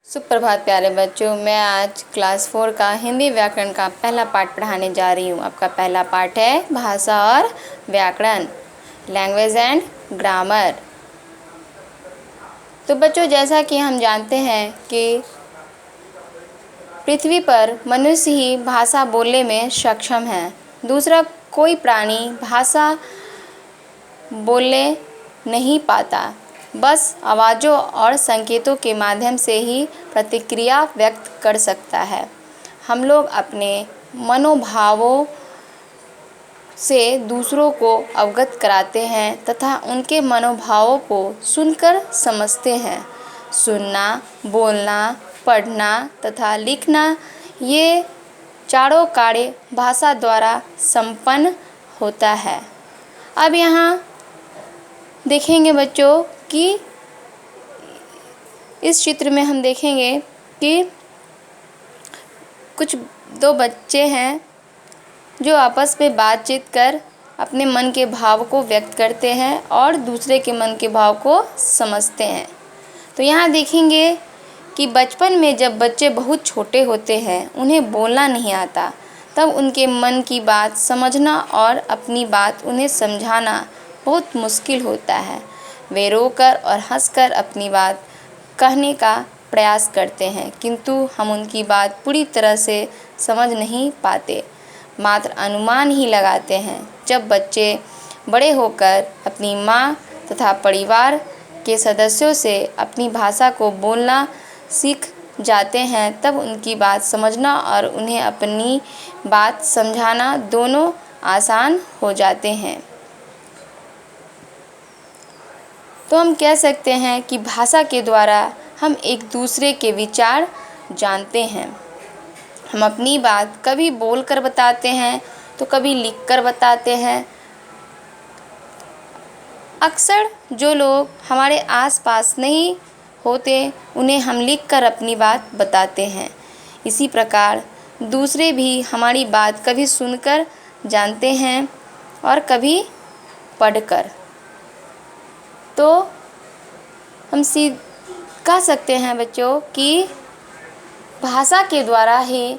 सुप्रभात प्यारे बच्चों, मैं आज क्लास 4 का हिंदी व्याकरण का पहला पाठ पढ़ाने जा रही हूँ। आपका पहला पाठ है भाषा और व्याकरण, लैंग्वेज एंड ग्रामर। तो बच्चों, जैसा कि हम जानते हैं कि पृथ्वी पर मनुष्य ही भाषा बोलने में सक्षम है। दूसरा कोई प्राणी भाषा बोलने नहीं पाता, बस आवाज़ों और संकेतों के माध्यम से ही प्रतिक्रिया व्यक्त कर सकता है। हम लोग अपने मनोभावों से दूसरों को अवगत कराते हैं तथा उनके मनोभावों को सुनकर समझते हैं। सुनना, बोलना, पढ़ना तथा लिखना, ये चारों कार्य भाषा द्वारा संपन्न होता है। अब यहाँ देखेंगे बच्चों कि इस चित्र में हम देखेंगे कि कुछ दो बच्चे हैं जो आपस में बातचीत कर अपने मन के भाव को व्यक्त करते हैं और दूसरे के मन के भाव को समझते हैं। तो यहाँ देखेंगे कि बचपन में जब बच्चे बहुत छोटे होते हैं, उन्हें बोलना नहीं आता, तब उनके मन की बात समझना और अपनी बात उन्हें समझाना बहुत मुश्किल होता है। वे रोकर और हंसकर अपनी बात कहने का प्रयास करते हैं, किंतु हम उनकी बात पूरी तरह से समझ नहीं पाते, मात्र अनुमान ही लगाते हैं। जब बच्चे बड़े होकर अपनी माँ तथा परिवार के सदस्यों से अपनी भाषा को बोलना सीख जाते हैं, तब उनकी बात समझना और उन्हें अपनी बात समझाना दोनों आसान हो जाते हैं। तो हम कह सकते हैं कि भाषा के द्वारा हम एक दूसरे के विचार जानते हैं। हम अपनी बात कभी बोलकर बताते हैं तो कभी लिखकर बताते हैं। अक्सर जो लोग हमारे आसपास नहीं होते, उन्हें हम लिखकर अपनी बात बताते हैं। इसी प्रकार दूसरे भी हमारी बात कभी सुनकर जानते हैं और कभी पढ़कर। तो हम कह सकते हैं बच्चों कि भाषा के द्वारा ही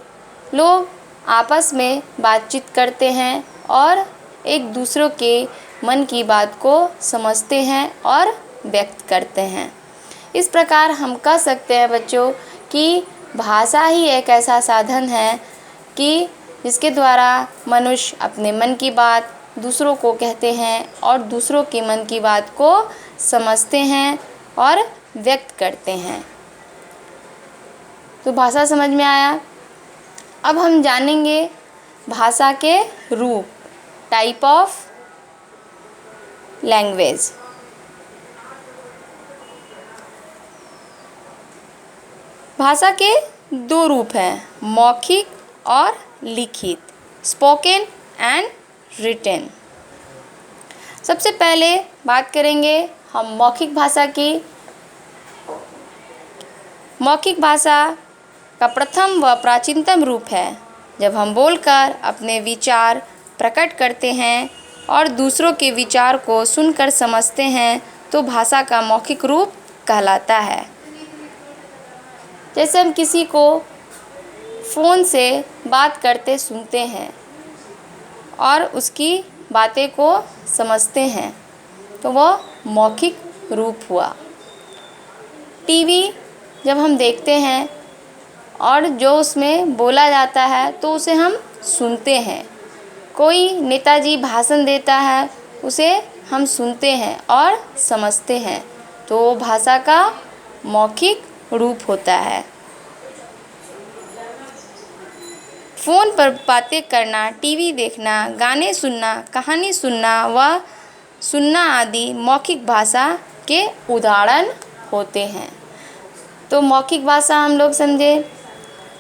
लोग आपस में बातचीत करते हैं और एक दूसरे के मन की बात को समझते हैं और व्यक्त करते हैं। इस प्रकार हम कह सकते हैं बच्चों कि भाषा ही एक ऐसा साधन है कि जिसके द्वारा मनुष्य अपने मन की बात दूसरों को कहते हैं और दूसरों के मन की बात को समझते हैं और व्यक्त करते हैं। तो भाषा समझ में आया। अब हम जानेंगे भाषा के रूप, टाइप ऑफ लैंग्वेज। भाषा के दो रूप हैं, मौखिक और लिखित, स्पोकन एंड रिटन। सबसे पहले बात करेंगे हम मौखिक भाषा की। मौखिक भाषा का प्रथम व प्राचीनतम रूप है जब हम बोलकर अपने विचार प्रकट करते हैं और दूसरों के विचार को सुनकर समझते हैं, तो भाषा का मौखिक रूप कहलाता है। जैसे हम किसी को फ़ोन से बात करते सुनते हैं और उसकी बातें को समझते हैं, तो वह मौखिक रूप हुआ। टीवी जब हम देखते हैं और जो उसमें बोला जाता है तो उसे हम सुनते हैं। कोई नेताजी भाषण देता है, उसे हम सुनते हैं और समझते हैं, तो वो भाषा का मौखिक रूप होता है। फ़ोन पर बातें करना, टीवी देखना, गाने सुनना, कहानी सुनना व सुनना आदि मौखिक भाषा के उदाहरण होते हैं। तो मौखिक भाषा हम लोग समझे।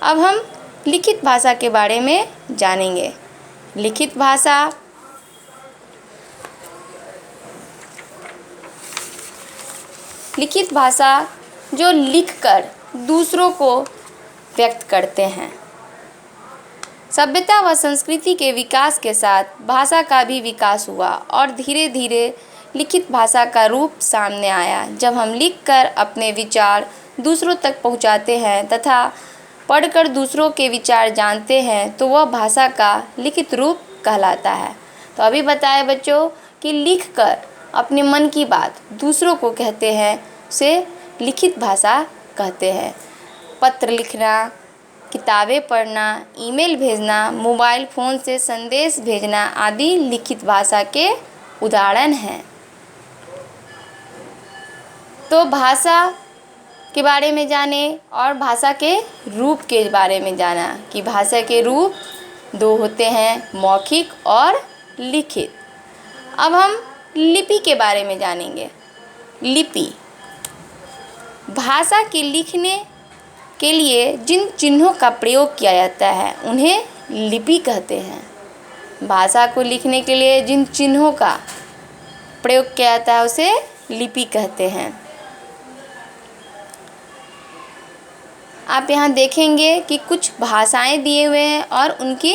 अब हम लिखित भाषा के बारे में जानेंगे। लिखित भाषा जो लिखकर दूसरों को व्यक्त करते हैं। सभ्यता व संस्कृति के विकास के साथ भाषा का भी विकास हुआ और धीरे धीरे लिखित भाषा का रूप सामने आया, जब हम लिखकर अपने विचार दूसरों तक पहुंचाते हैं तथा पढ़कर दूसरों के विचार जानते हैं तो वह भाषा का लिखित रूप कहलाता है। तो अभी बताया बच्चों कि लिखकर अपने मन की बात दूसरों को कहते हैं उसे लिखित भाषा कहते हैं। पत्र लिखना, किताबें पढ़ना, ईमेल भेजना, मोबाइल फ़ोन से संदेश भेजना आदि लिखित भाषा के उदाहरण हैं। तो भाषा के बारे में जाने और भाषा के रूप के बारे में जाना कि भाषा के रूप दो होते हैं, मौखिक और लिखित। अब हम लिपि के बारे में जानेंगे। लिपि भाषा के लिखने के लिए जिन चिन्हों का प्रयोग किया जाता है उन्हें लिपि कहते हैं। भाषा को लिखने के लिए जिन चिन्हों का प्रयोग किया जाता है उसे लिपि कहते हैं। आप यहाँ देखेंगे कि कुछ भाषाएं दिए हुए हैं और उनकी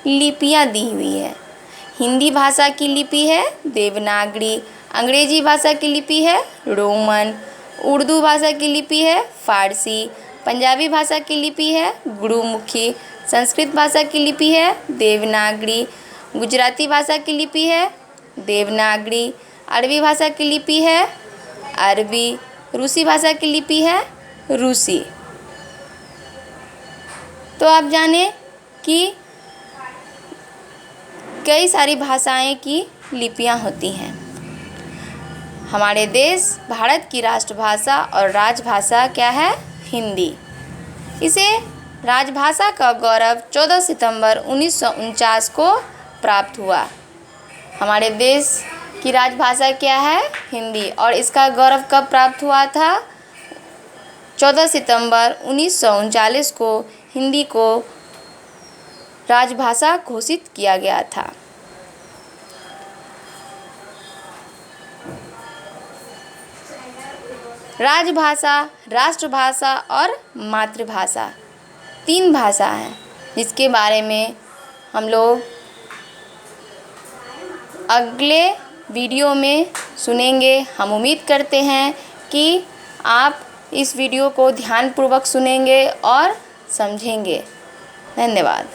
लिपियाँ दी हुई है। हिंदी भाषा की लिपि है देवनागरी, अंग्रेजी भाषा की लिपि है रोमन, उर्दू भाषा की लिपि है फारसी, पंजाबी भाषा की लिपि है गुरुमुखी, संस्कृत भाषा की लिपि है देवनागरी, गुजराती भाषा की लिपि है देवनागरी, अरबी भाषा की लिपि है अरबी, रूसी भाषा की लिपि है रूसी। तो आप जानें कि कई सारी भाषाएं की लिपियां होती हैं। हमारे देश भारत की राष्ट्रभाषा और राजभाषा क्या है? हिंदी। इसे राजभाषा का गौरव 14 सितंबर 1949 को प्राप्त हुआ। हमारे देश की राजभाषा क्या है? हिंदी। और इसका गौरव कब प्राप्त हुआ था? 14 सितंबर 1939 को हिंदी को राजभाषा घोषित किया गया था। राजभाषा, राष्ट्रभाषा और मातृभाषा 3 भाषा हैं जिसके बारे में हम लोग अगले वीडियो में सुनेंगे। हम उम्मीद करते हैं कि आप इस वीडियो को ध्यानपूर्वक सुनेंगे और समझेंगे। धन्यवाद।